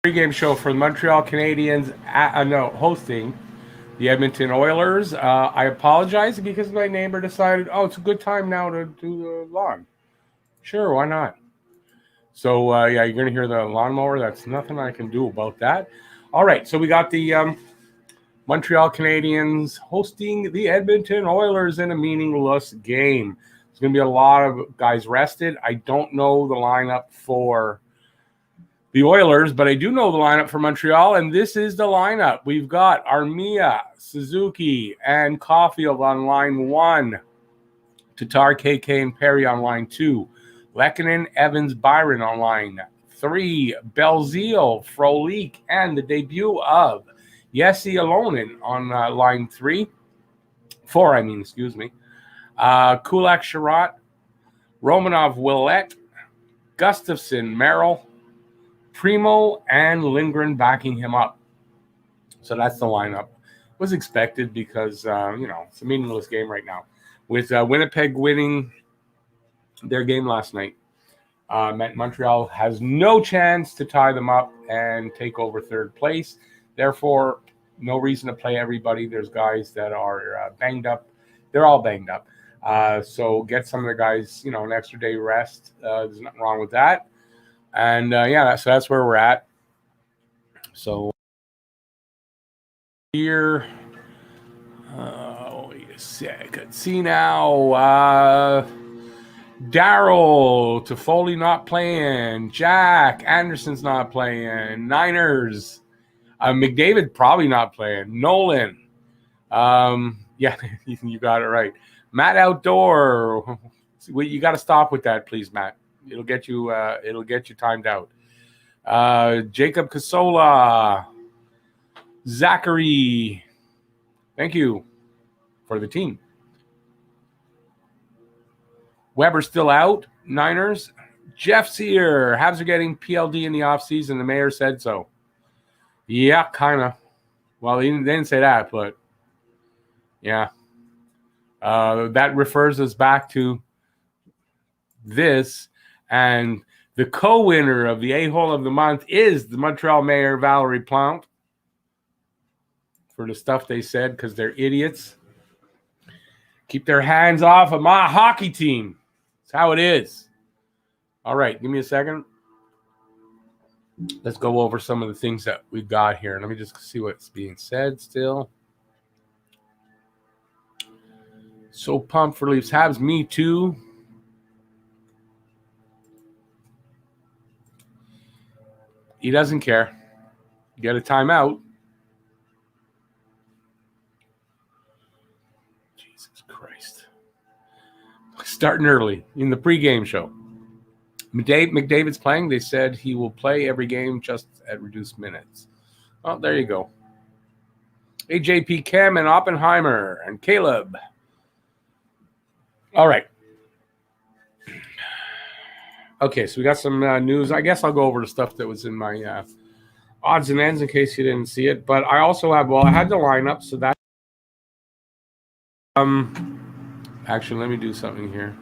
Pre-game show for the Montreal Canadiens hosting the Edmonton Oilers. I apologize because my neighbor decided, it's a good time now to do the lawn. Sure, why not? So, you're going to hear the lawnmower. That's nothing I can do about that. All right, so we got the Montreal Canadiens hosting the Edmonton Oilers in a meaningless game. There's going to be a lot of guys rested. I don't know the lineup for the Oilers, but I do know the lineup for Montreal, and this is the lineup. We've got Armia, Suzuki, and Caulfield on line 1. Tatar, KK, and Perry on line 2. Lehkonen, Evans, Byron on line 3. Belzile, Frolik, and the debut of Jesse Alonen on line 4, excuse me. Kulak, Sherratt, Romanov, Willette, Gustafsson, Merrill, Primo, and Lindgren backing him up. So that's the lineup. Was expected because, it's a meaningless game right now. With Winnipeg winning their game last night, meant Montreal has no chance to tie them up and take over third place. Therefore, no reason to play everybody. There's guys that are banged up. They're all banged up. So get some of the guys, an extra day rest. There's nothing wrong with that. And so that's where we're at. So here, wait a sec. Let's see now. Daryl, Toffoli not playing. Jack Anderson's not playing. Niners. McDavid probably not playing. Nolan. You got it right. Matt Outdoor. You got to stop with that, please, Matt. It'll get you timed out. Jacob Casola, Zachary, thank you for the team. Weber's still out. Niners. Jeff's here. Habs are getting PLD in the offseason. The mayor said so. Yeah, kind of. Well, they didn't say that, but yeah. That refers us back to this. And the co-winner of the A-hole of the month is the Montreal Mayor, Valerie Plante, for the stuff they said because they're idiots. Keep their hands off of my hockey team. That's how it is. All right, give me a second. Let's go over some of the things that we've got here. Let me just see what's being said still. So pumped for Leafs Habs. Me too. He doesn't care. Get a timeout. Jesus Christ. Starting early in the pregame show. McDavid's playing. They said he will play every game just at reduced minutes. Oh, there you go. AJP, Cam, and Oppenheimer, and Caleb. All right. Okay, so we got some news. I guess I'll go over the stuff that was in my odds and ends in case you didn't see it. But I also have, I had the lineup, so that. Actually, let me do something here.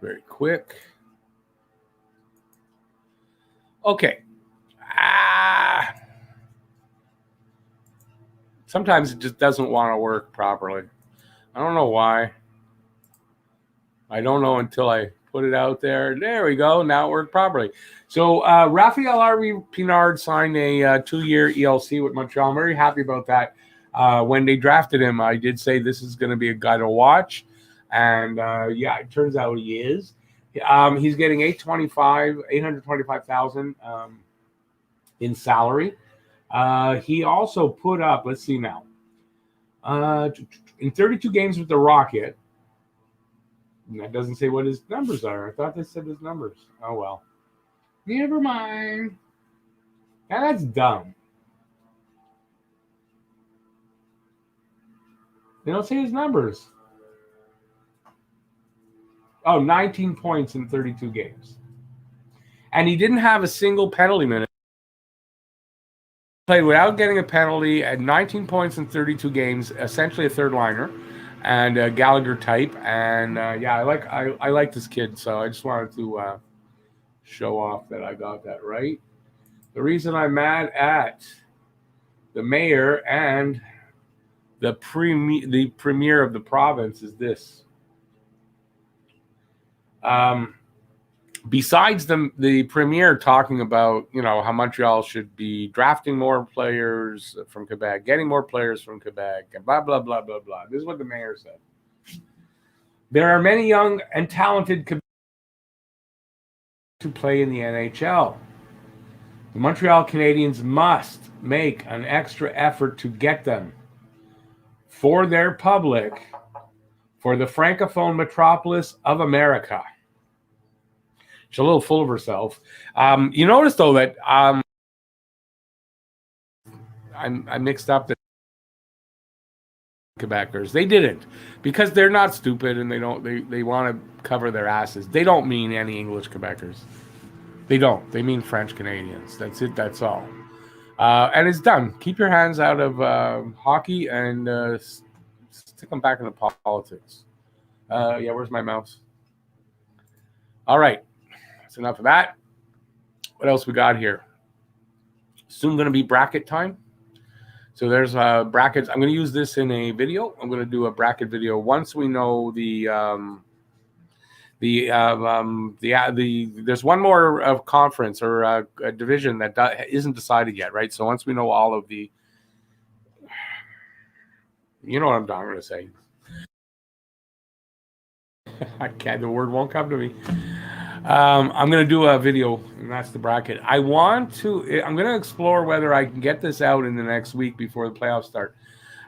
Very quick. Okay. Sometimes it just doesn't want to work properly. I don't know why. I don't know until I put it out there. There we go. Now it worked properly. So Raphael Pinard signed a 2-year ELC with Montreal. I'm very happy about that. When they drafted him, I did say this is going to be a guy to watch. And, it turns out he is. He's getting $825,000 in salary. He also put up, let's see now, in 32 games with the Rocket. And that doesn't say what his numbers are. I thought they said his numbers. Oh, well. Never mind. Now that's dumb. They don't say his numbers. Oh, 19 points in 32 games. And he didn't have a single penalty minute. Played without getting a penalty at 19 points in 32 games, essentially a third liner. And Gallagher type, and I like this kid, so I just wanted to show off that I got that right. The reason I'm mad at the mayor and the premier of the province is this. Besides the premier talking about, how Montreal should be drafting more players from Quebec, getting more players from Quebec, and blah, blah, blah, blah, blah. This is what the mayor said. There are many young and talented Quebec to play in the NHL. The Montreal Canadiens must make an extra effort to get them for their public, for the Francophone metropolis of America. She's a little full of herself. You notice, though, that I mixed up the Quebecers. They didn't, because they're not stupid and they want to cover their asses. They don't mean any English Quebecers. They don't. They mean French Canadians. That's it. That's all. And it's done. Keep your hands out of hockey and stick them back into politics. Where's my mouse? All right. That's enough of that. What else we got here? Soon going to be bracket time. So there's brackets. I'm going to use this in a video. I'm going to do a bracket video once we know there's one more conference or a division that isn't decided yet, right? So once we know all of the, you know what I'm going to say. I can't. The word won't come to me. I'm going to do a video, and that's the bracket. I'm going to explore whether I can get this out in the next week before the playoffs start,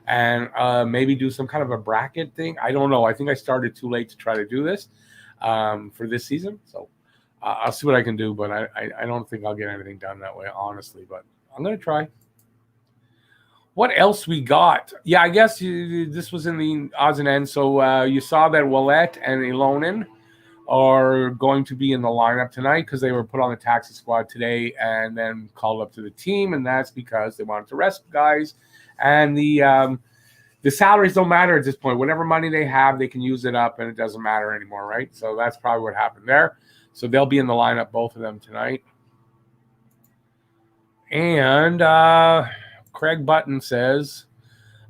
and maybe do some kind of a bracket thing. I don't know. I think I started too late to try to do this for this season, so I'll see what I can do, but I don't think I'll get anything done that way, honestly, but I'm going to try. What else we got? Yeah, I guess this was in the odds and ends, so you saw that Ouellet and Ilonen are going to be in the lineup tonight because they were put on the taxi squad today and then called up to the team, and that's because they wanted to rest guys. And the salaries don't matter at this point. Whatever money they have, they can use it up, and it doesn't matter anymore, right? So that's probably what happened there. So they'll be in the lineup, both of them, tonight. And Craig Button says,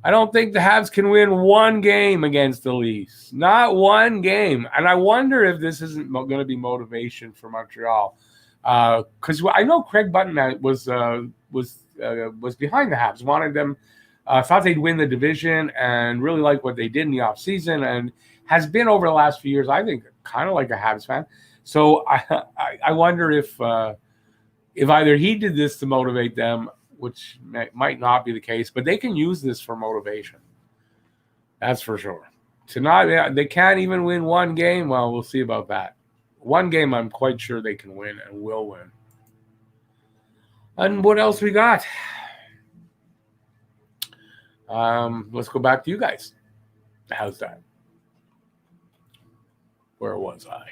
I don't think the Habs can win one game against the Leafs. Not one game. And I wonder if this isn't going to be motivation for Montreal. Because I know Craig Button was behind the Habs, wanted them, thought they'd win the division and really liked what they did in the offseason, and has been over the last few years, I think, kind of like a Habs fan. So I wonder if either he did this to motivate them, which might not be the case, but they can use this for motivation. That's for sure. Tonight, they can't even win one game. Well, we'll see about that. One game, I'm quite sure they can win and will win. And what else we got? Let's go back to you guys. How's that? Where was I?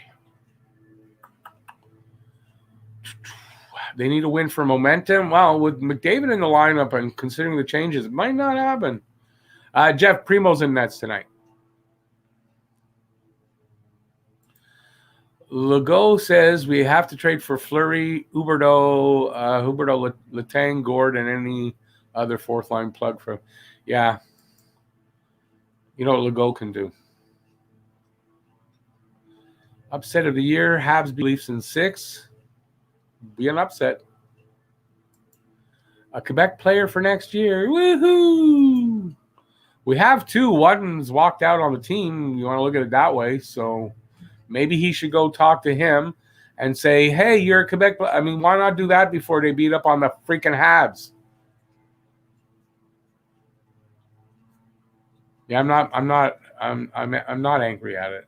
They need a win for momentum. Well, with McDavid in the lineup and considering the changes, it might not happen. Jeff, Primo's in nets tonight. Legault says we have to trade for Fleury, Huberdeau, Letang, Gord, and any other fourth line plug for. Yeah. You know what Legault can do. Upset of the year, Habs Leafs in 6. Be an upset. A Quebec player for next year. Woohoo! We have 2. One's walked out on the team. You want to look at it that way. So maybe he should go talk to him and say, hey, you're a Quebec player. I mean, why not do that before they beat up on the freaking Habs? Yeah, I'm not angry at it.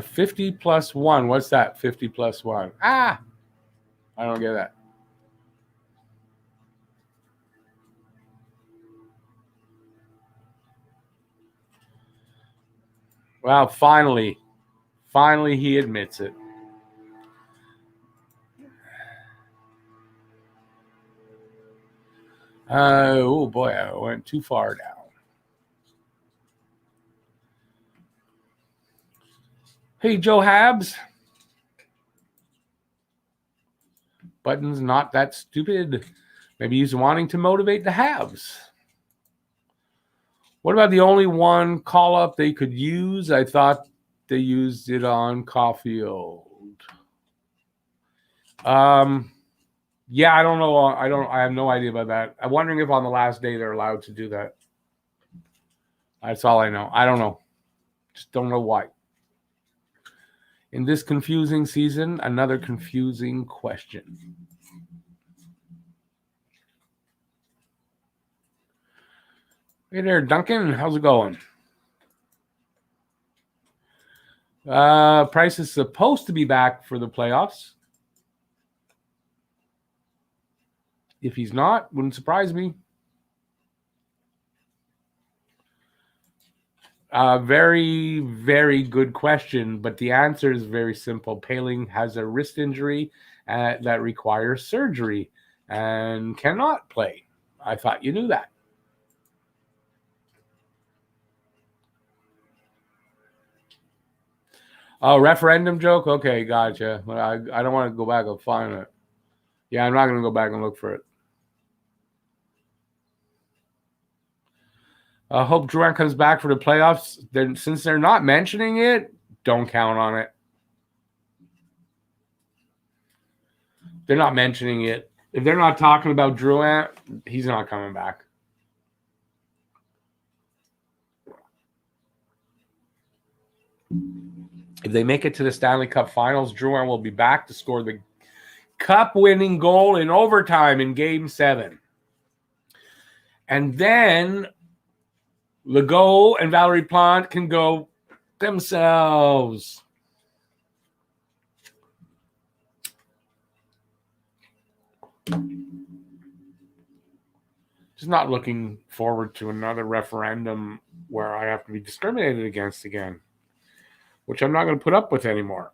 50 plus 1. What's that? 50 plus 1. I don't get that. Well, finally he admits it. Oh boy, I went too far down. Hey, Joe Habs. Button's not that stupid. Maybe he's wanting to motivate the Habs. What about the only one call-up they could use? I thought they used it on Caulfield. Yeah, I don't know. I have no idea about that. I'm wondering if on the last day they're allowed to do that. That's all I know. I don't know. Just don't know why. In this confusing season, another confusing question. Hey there, Duncan. How's it going? Price is supposed to be back for the playoffs. If he's not, wouldn't surprise me. Very, very good question, but the answer is very simple. Paling has a wrist injury that requires surgery and cannot play. I thought you knew that. Oh, referendum joke? Okay, gotcha. I don't want to go back and find it. Yeah, I'm not going to go back and look for it. I hope Drouin comes back for the playoffs. Since they're not mentioning it, don't count on it. They're not mentioning it. If they're not talking about Drouin, he's not coming back. If they make it to the Stanley Cup Finals, Drouin will be back to score the cup-winning goal in overtime in Game 7. And then Legault and Valerie Plante can go themselves. Just not looking forward to another referendum where I have to be discriminated against again, which I'm not going to put up with anymore.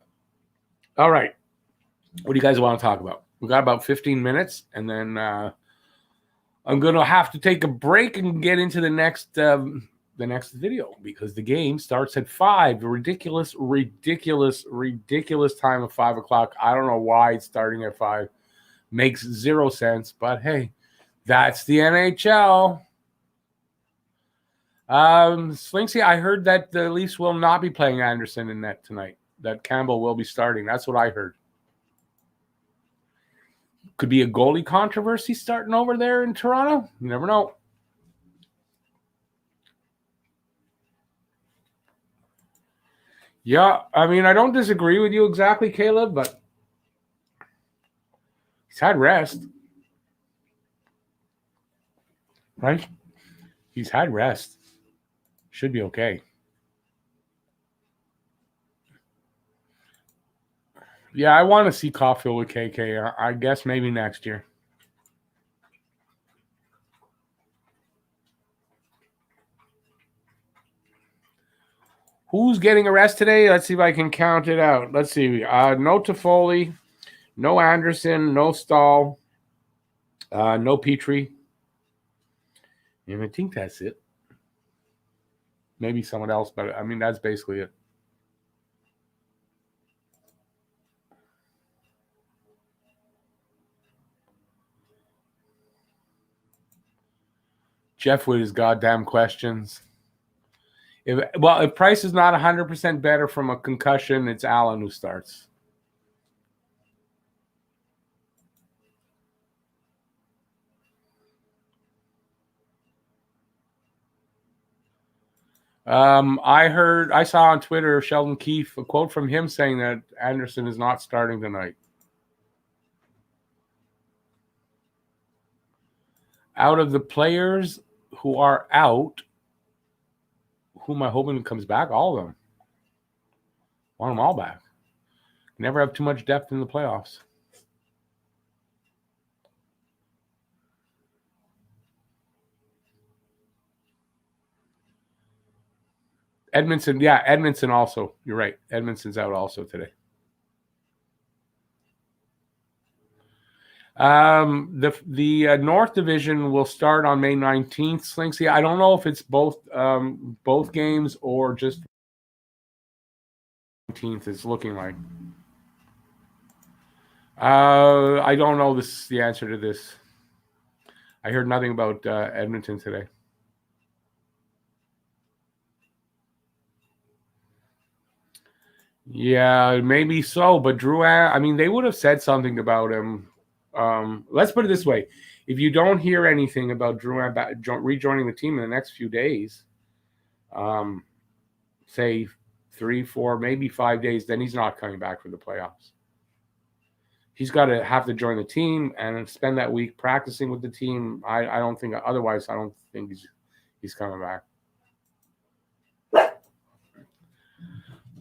All right. What do you guys want to talk about? We got about 15 minutes, and then I'm going to have to take a break and get into the next video because the game starts at 5. A ridiculous time of 5 o'clock. I don't know why it's starting at 5. Makes zero sense, but hey, that's the NHL. Slinksy, I heard that the Leafs will not be playing Anderson in net tonight. That Campbell will be starting. That's what I heard. Could be a goalie controversy starting over there in Toronto. You never know. Yeah, I mean, I don't disagree with you exactly, Caleb, but he's had rest. Right? He's had rest. Should be okay. Yeah, I want to see Caulfield with KK. I guess maybe next year. Who's getting a rest today? Let's see if I can count it out. Let's see. No Toffoli, no Anderson, no Stahl, no Petrie. And I think that's it. Maybe someone else, but I mean, that's basically it. Jeff with his goddamn questions. If Price is not 100% better from a concussion, it's Allen who starts. I saw on Twitter Sheldon Keefe, a quote from him saying that Anderson is not starting tonight. Out of the players who are out, who am I hoping comes back? All of them. Want them all back. Never have too much depth in the playoffs. Edmondson also. You're right. Edmondson's out also today. The North Division will start on May 19th. Slinksy, I don't know if it's both games or just 19th is looking like. I don't know the answer to this. I heard nothing about Edmonton today. Yeah, maybe so. But I mean, they would have said something about him. Let's put it this way: if you don't hear anything about Drouin rejoining the team in the next few days, um, say 3, 4, maybe 5 days, then he's not coming back for the playoffs. He's got to have to join the team and spend that week practicing with the team. I don't think otherwise. I don't think he's coming back.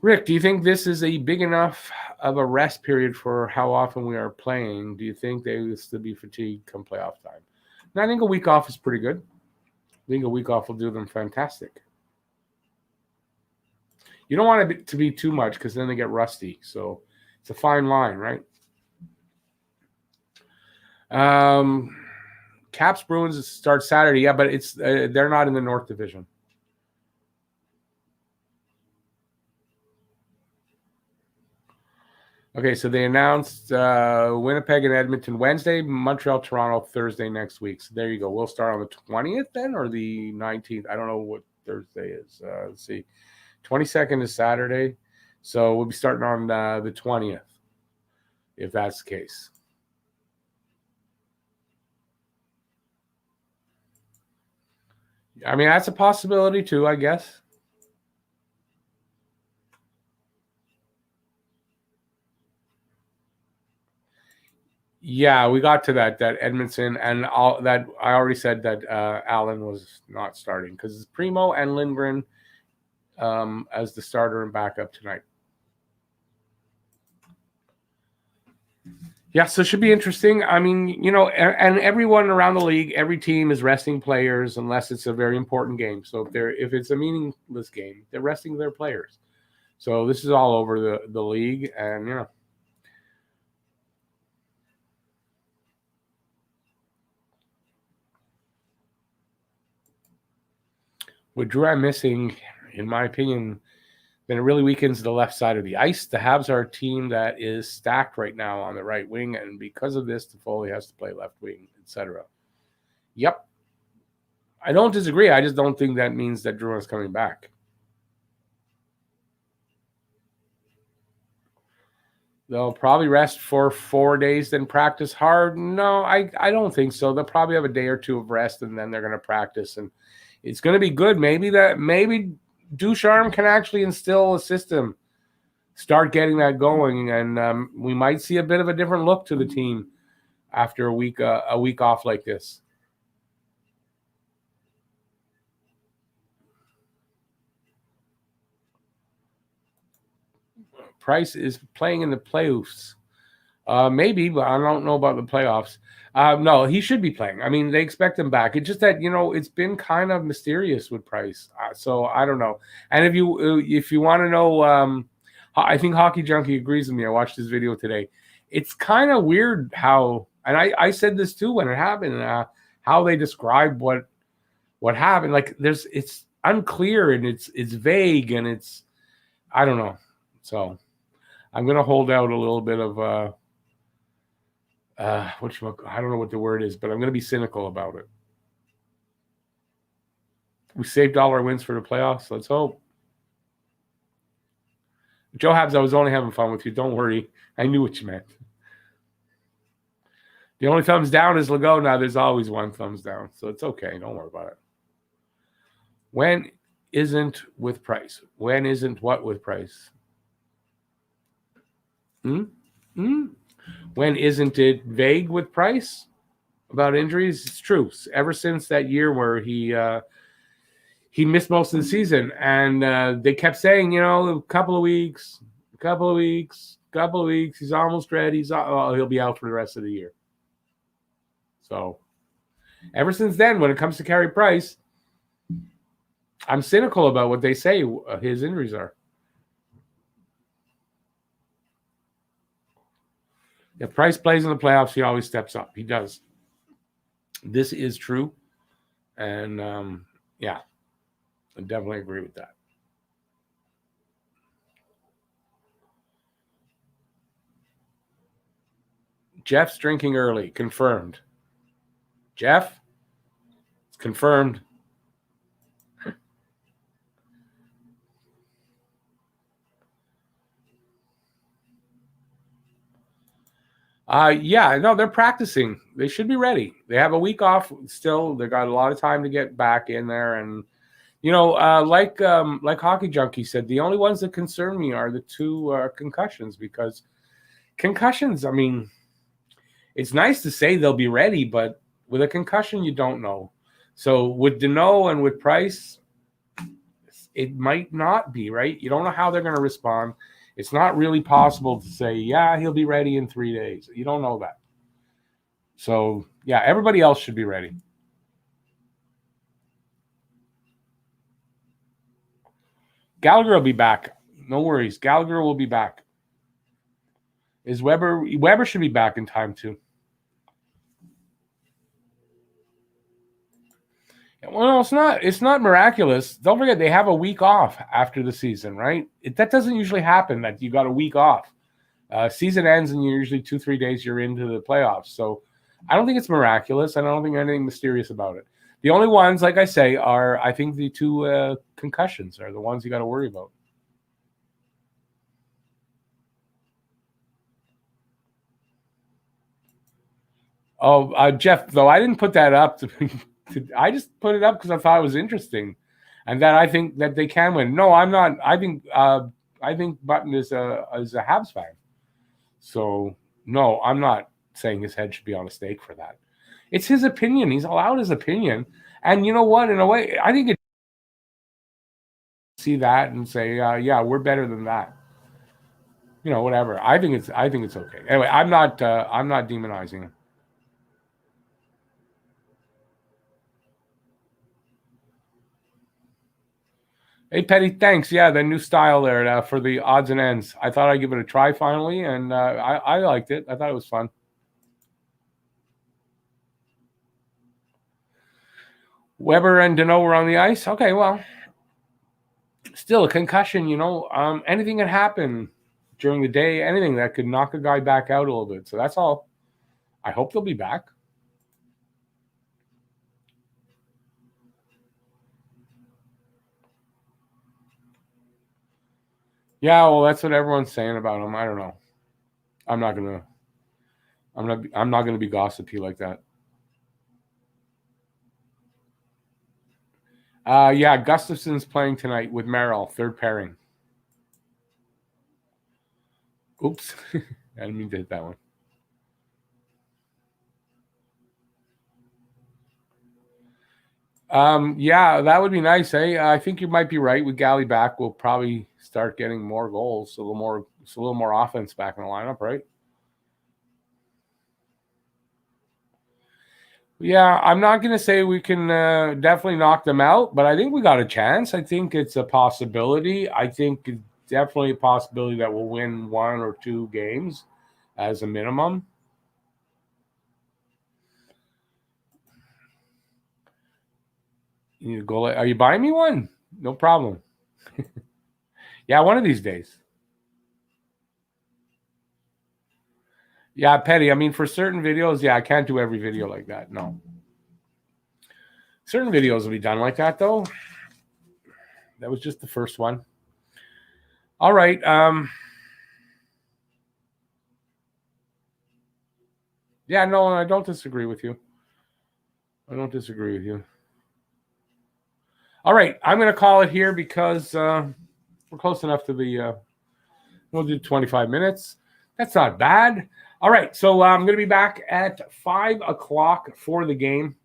Rick, do you think this is a big enough of a rest period for how often we are playing? Do you think they will still be fatigued come playoff time? And I think a week off is pretty good. I think a week off will do them fantastic. You don't want it to be too much because then they get rusty. So it's a fine line, right? Caps Bruins start Saturday. Yeah, but it's they're not in the North Division. Okay, so they announced Winnipeg and Edmonton Wednesday, Montreal, Toronto Thursday next week. So there you go. We'll start on the 20th then, or the 19th. I don't know what Thursday is. Let's see. 22nd is Saturday. So we'll be starting on the 20th, if that's the case. I mean, that's a possibility too, I guess. Yeah, we got to that Edmondson and all that. I already said that Allen was not starting because it's Primo and Lindgren as the starter and backup tonight. Yeah, so it should be interesting. I mean, and everyone around the league, every team is resting players unless it's a very important game. So if it's a meaningless game, they're resting their players. So this is all over the league, and with Drouin missing, in my opinion, then it really weakens the left side of the ice. The Habs are a team that is stacked right now on the right wing, and because of this, Toffoli has to play left wing, etc. Yep. I don't disagree. I just don't think that means that Drouin is coming back. They'll probably rest for 4 days, then practice hard. No, I don't think so. They'll probably have a day or two of rest, and then they're going to practice, and it's going to be good. Maybe Ducharme can actually instill a system, start getting that going, and we might see a bit of a different look to the team after a week off like this. Price is playing in the playoffs. Maybe, but I don't know about the playoffs. No, he should be playing. I mean, they expect him back. It's just that it's been kind of mysterious with Price. So I don't know. And if you want to know, I think Hockey Junkie agrees with me. I watched his video today. It's kind of weird how, and I said this too when it happened. How they describe what happened. Like it's unclear and it's vague and I don't know. So I'm gonna hold out a little bit of I don't know what the word is, but I'm going to be cynical about it. We saved all our wins for the playoffs. Let's hope. Joe Habs, I was only having fun with you. Don't worry. I knew what you meant. The only thumbs down is Legault. Now there's always one thumbs down, so it's okay. Don't worry about it. When isn't with Price? When isn't what with Price? When isn't it vague with Price about injuries? It's true. Ever since that year where he missed most of the season, and they kept saying, a couple of weeks. He's almost ready. He'll be out for the rest of the year. So, ever since then, when it comes to Carey Price, I'm cynical about what they say his injuries are. If Price plays in the playoffs, he always steps up. He does. This is true, and yeah, I definitely agree with that. Jeff's drinking early. Confirmed. Jeff? It's confirmed. Yeah, no, they're practicing. They should be ready. They have a week off still. They got a lot of time to get back in there. And, like Hockey Junkie said, the only ones that concern me are the two concussions, because concussions, I mean, it's nice to say they'll be ready, but with a concussion, you don't know. So with Deneau and with Price, it might not be, right? You don't know how they're going to respond. It's not really possible to say, yeah, he'll be ready in 3 days. You don't know that. So, yeah, everybody else should be ready. Gallagher will be back. No worries. Gallagher will be back. Is Weber should be back in time too. Well, it's not miraculous. Don't forget, they have a week off after the season, right? That doesn't usually happen, that you got a week off. Season ends and you're usually 2-3 days you're into the playoffs. So I don't think it's miraculous. I don't think anything mysterious about it. The only ones, like I say, are, I think, the two concussions are the ones you got to worry about. Oh, Jeff, though, I didn't put that up. I just put it up because I thought it was interesting, and that I think that they can win. No, I'm not. I think Button is a Habs fan. So no, I'm not saying his head should be on a stake for that. It's his opinion. He's allowed his opinion, and you know what? In a way, I think it see that and say, yeah, we're better than that. Whatever. I think it's okay. Anyway, I'm not demonizing him. Hey, Petty, thanks. Yeah, the new style there for the odds and ends. I thought I'd give it a try finally, and I liked it. I thought it was fun. Weber and Deneau were on the ice. Okay, well, still a concussion, anything can happen during the day, anything that could knock a guy back out a little bit. So that's all. I hope they'll be back. Yeah, well, that's what everyone's saying about him. I don't know. I'm not gonna be gossipy like that. Yeah, Gustafson's playing tonight with Merrill, third pairing. Oops, I didn't mean to hit that one. Yeah, that would be nice. I think you might be right. With Galley back, we'll probably start getting more goals, a little more offense back in the lineup, right? Yeah, I'm not going to say we can definitely knock them out, but I think we got a chance. I think it's a possibility. I think it's definitely a possibility that we'll win 1 or 2 games as a minimum. You need to go. Are you buying me one? No problem. Yeah, one of these days. Yeah, Petty. I mean, for certain videos, yeah, I can't do every video like that. No. Certain videos will be done like that, though. That was just the first one. All right. Yeah, no, I don't disagree with you. All right, I'm going to call it here because we're close enough to the. We'll do 25 minutes. That's not bad. All right, so I'm going to be back at 5 o'clock for the game.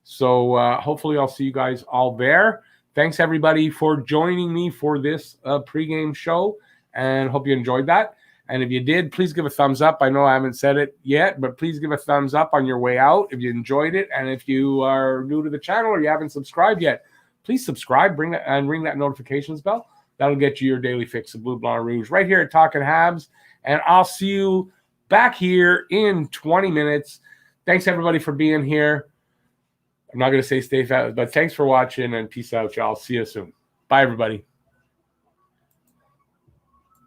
So hopefully I'll see you guys all there. Thanks, everybody, for joining me for this pregame show, and hope you enjoyed that. And if you did, please give a thumbs up. I know I haven't said it yet, but please give a thumbs up on your way out if you enjoyed it. And if you are new to the channel or you haven't subscribed yet, please subscribe, ring that notifications bell. That'll get you your daily fix of Blue, Blanc, Rouge right here at Talkin' Habs. And I'll see you back here in 20 minutes. Thanks, everybody, for being here. I'm not going to say stay fat, but thanks for watching, and peace out, y'all. See you soon. Bye, everybody.